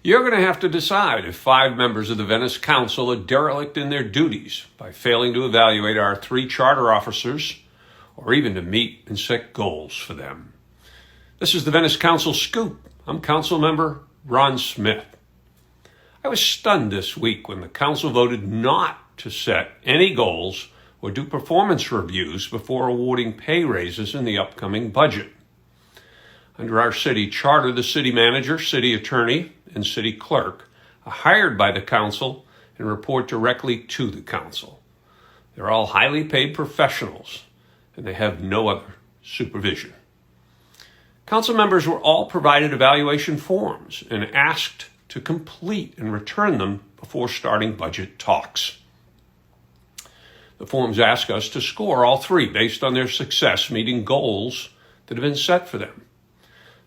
You're going to have to decide if 5 members of the Venice Council are derelict in their duties by failing to evaluate our 3 charter officers or even to meet and set goals for them. This is the Venice Council Scoop. I'm Council Member Ron Smith. I was stunned this week when the Council voted not to set any goals or do performance reviews before awarding pay raises in the upcoming budget. Under our city charter, the city manager, city attorney, and city clerk are hired by the council and report directly to the council. They're all highly paid professionals, and they have no other supervision. Council members were all provided evaluation forms and asked to complete and return them before starting budget talks. The forms ask us to score all 3 based on their success meeting goals that have been set for them.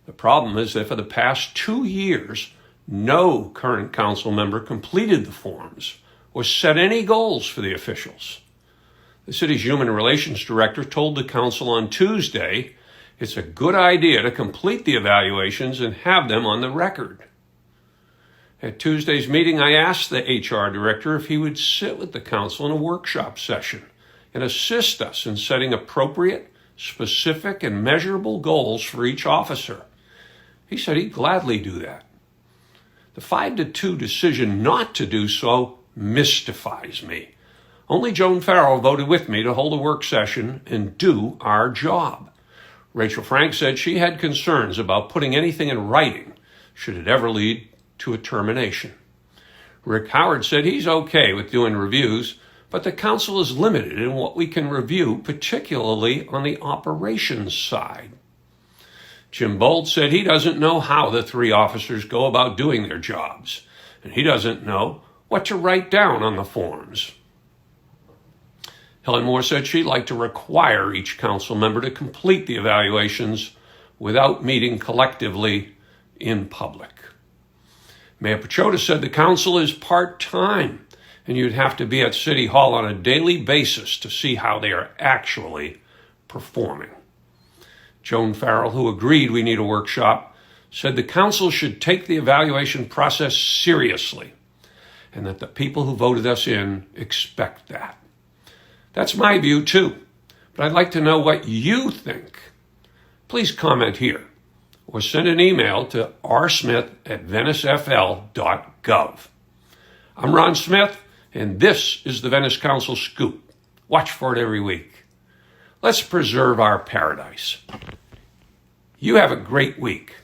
The problem is that for the past 2 years, no current council member completed the forms or set any goals for the officials. The city's human relations director told the council on Tuesday it's a good idea to complete the evaluations and have them on the record. At Tuesday's meeting, I asked the HR director if he would sit with the council in a workshop session and assist us in setting appropriate, specific, and measurable goals for each officer. He said he'd gladly do that. The 5-2 decision not to do so mystifies me. Only Joan Farrell voted with me to hold a work session and do our job. Rachel Frank said she had concerns about putting anything in writing should it ever lead to a termination. Rick Howard said he's okay with doing reviews, but the council is limited in what we can review, particularly on the operations side. Jim Bold said he doesn't know how the 3 officers go about doing their jobs, and he doesn't know what to write down on the forms. Helen Moore said she'd like to require each council member to complete the evaluations without meeting collectively in public. Mayor Pachota said the council is part-time, and you'd have to be at City Hall on a daily basis to see how they are actually performing. Joan Farrell, who agreed we need a workshop, said the council should take the evaluation process seriously and that the people who voted us in expect that. That's my view too, but I'd like to know what you think. Please comment here or send an email to rsmith@venicefl.gov. I'm Ron Smith, and this is the Venice Council Scoop. Watch for it every week. Let's preserve our paradise. You have a great week.